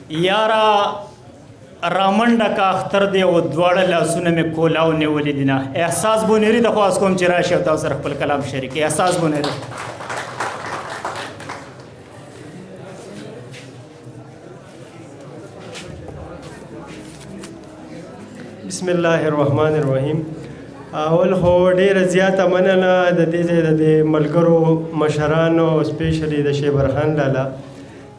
یارا رامنډه کا اختر دی او دواړه لاسونه مې کولاو نیولي دي نه. احساس بونیري د خواست کوم چې راشي او تاسو سره خپل کلام شریک کړي. احساس بونیري. بسم الله الرحمن الرحیم. اول خو ډیره زیاته مننه د دې ځای د ملګرو مشرانو سپیشلی د شیبر خان لالا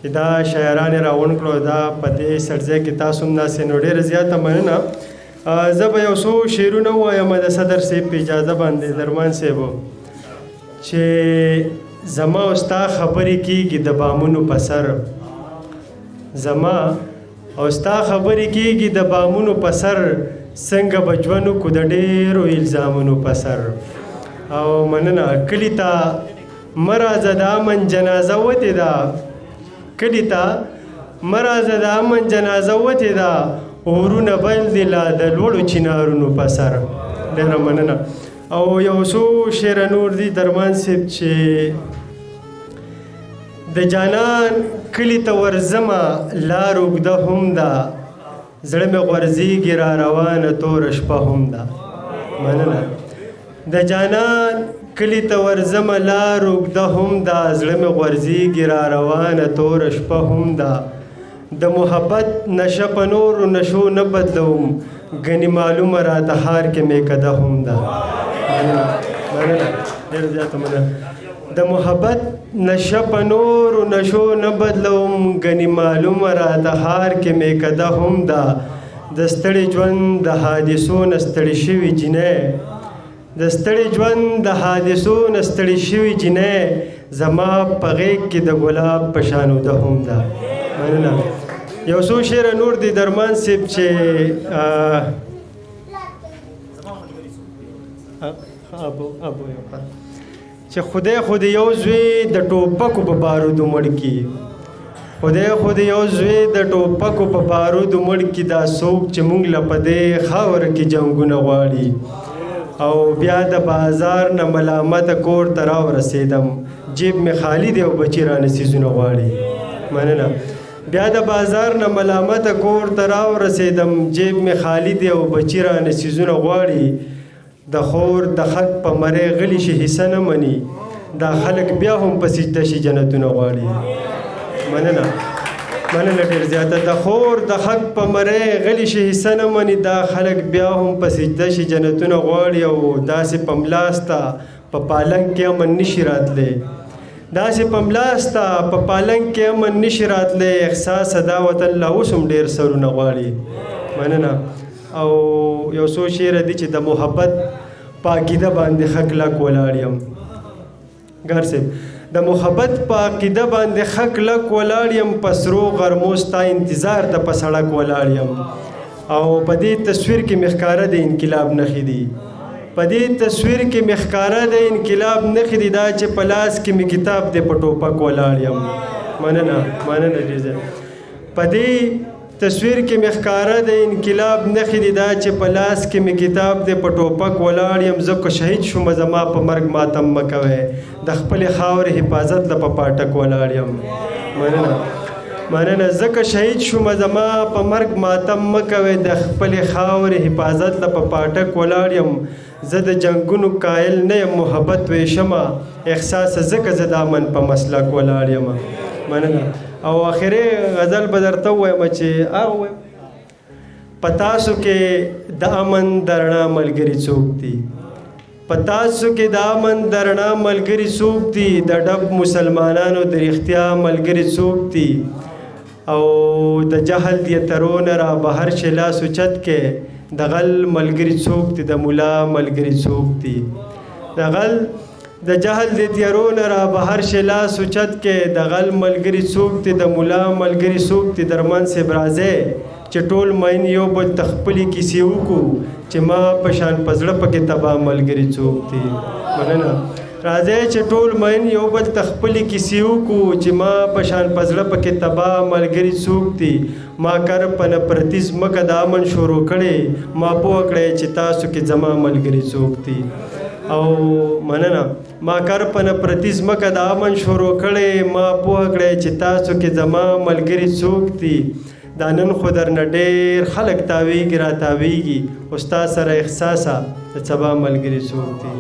چې دا شاعران یې راغونډ کړو. دا په دې سرځای کې تاسو هم ناستئ نو ډیره زیاته مننه. زه به یو څو شعرونه ووایم د صدر صاحب په اجازه باندې درمان صاحب چې زما او ستا خبرې کېږي د بامونو په سر، زما او ستا خبرې کېږي د بامونو په سر، څنګه بچونو کو د ډېرو الزامونو په سر. او مننه. کلي ته مه راځه د امن جنازه وتې ده، کلي ته مه راځه د امن جنازه وتې ده، اورونه بل دي لا د لوړو چنارونو په سر. ډېره مننه. او یو څو شعره نور دي درمان صاحب چې د جانان کلي ته ورځمه لار اوږده هم ده، زړه مې غورځېږي را روانه توره شپه هم ده. مننه. د جانان کلي ته ورځمه لار اوږده هم ده، زړه مې غورځېږي را روانه توره شپه هم ده. د محبت نشه په نورو نشو نه بدلوم، ګنې معلومه راته ښار کې مې کده هم ده. مننه. مننه. ډېره زیاته مننه. د محبت نشه په نورو نشو نه بدلوم، ګنې معلومه راته ښار کې مې کده هم ده. د ستړي ژوند د حادثو نه ستړي شوي جینۍ، د ستړي ژوند د حادثو نه ستړي شوي جینۍ، زما په غېږ کې د ګلاب په شانوده هم ده. مننه. یو څو شعره نور دي درمان صاحب چې چې خدای خو د یو زوی د ټوپکو په بارودو مړ کړي، خدای خو د یو زوی د ټوپکو په بارودو مړ کړي، دا څوک چې موږ له په دې خاوره کې جنګونه غواړي. او بیا د بازار نه ملامته کور ته راورسېدم، جیب مې خالی دی او بچي رانه څیزونه غواړي. مننه. بیا د بازار نه ملامته کور ته راورسېدم، جیب مې خالی دی او بچي رانه څیزونه غواړي. د خور د حق په مرۍ غلی شي حصه نه مني، دا خلک بیا هم په سجده شي جنتونه غواړي. مننه. مننه ډېر زیاته. د خور د حق په مرۍ غلی شي حصه نه مني، دا خلک بیا هم په سجده شي جنتونه غواړي. او داسې په ملاسته په پالنګ کې امن نشي راتلی، داسې په ملاسته په پالنګ کې امن نشي راتلی، احساس دا وطن لا اوس هم ډېر سرونه غواړي. مننه. او یو څو شعره دي چې د محبت په عقیده باندې ښه کلک ولاړ یم. ګر صاحب. د محبت په عقیده باندې ښه کلک ولاړ یم، په سرو غرمو ستا انتظار ته په سړک ولاړ یم. او په دې تصویر کې مې ښکاره د انقلاب نښې دي، په دې تصویر کې مې ښکاره د انقلاب نښې دي، دا چې په لاس کې مې کتاب دی په ټوپک ولاړ یم. مننه. مننه ډېر زیات. په دې تصویر کې مې ښکاره د انقلاب نښې دي، دا چې په لاس کې مې کتاب دی په ټوپک ولاړ یم. زه که شهید شوم زما په مرګ ماتم مه کوئ، د خپلې خاورې حفاظت له په پاټک ولاړ یم. مننه. مننه. زه که شهید شوم زما په مرګ ماتم مه کوئ، د خپلې خاورې حفاظت له په پاټک ولاړ یم. زه د جنګونو قایل نه یم، محبت ویشمه احساس ځکه زه د امن په مسلک ولاړ یم. مننه. او آخري غزل به درته ووایم چې هغه ووایم په تاسو کې د امن د رڼا ملګري څوک دي، په تاسو کې د امن د رڼا ملګري څوک دي، د ډب مسلمانانو د رښتیا ملګري څوک دي. او د جهل د ترونه را بهر شي لاس اوچت کې، د غل ملګري څوک دي، د ملا ملګري څوک دي. د غل د جهل د تیارونه را بهر شي لاس اوچت کې، د غل ملګري څوک دي، د ملا ملګري څوک دي. درمان صاحب راځئ چې ټول مین یو بل ته خپلې کیسې وکړو، چې ما په شان په زړه پکې تباه ملګري څوک دي. مننه. راځئ چې ټول مین یو بل ته خپلې کیسې وکړو، چې ما په شان په زړه پکې تباه ملګري څوک دي. ما کر په نفرتي ځمکه د امن شروع کړې، ما پوه کړی چې تاسو کې زما ملګري څوک دي. او مننه. ما کرپنه پرتی ځمکه د امن شروع کړې ما پوه کړی چې تاسو کې زما ملګري څوک دي دا نن خو درنه ډېر خلک تاویږي را تاویږي خو ستا سره احساسه د سبا ملګري څوک دي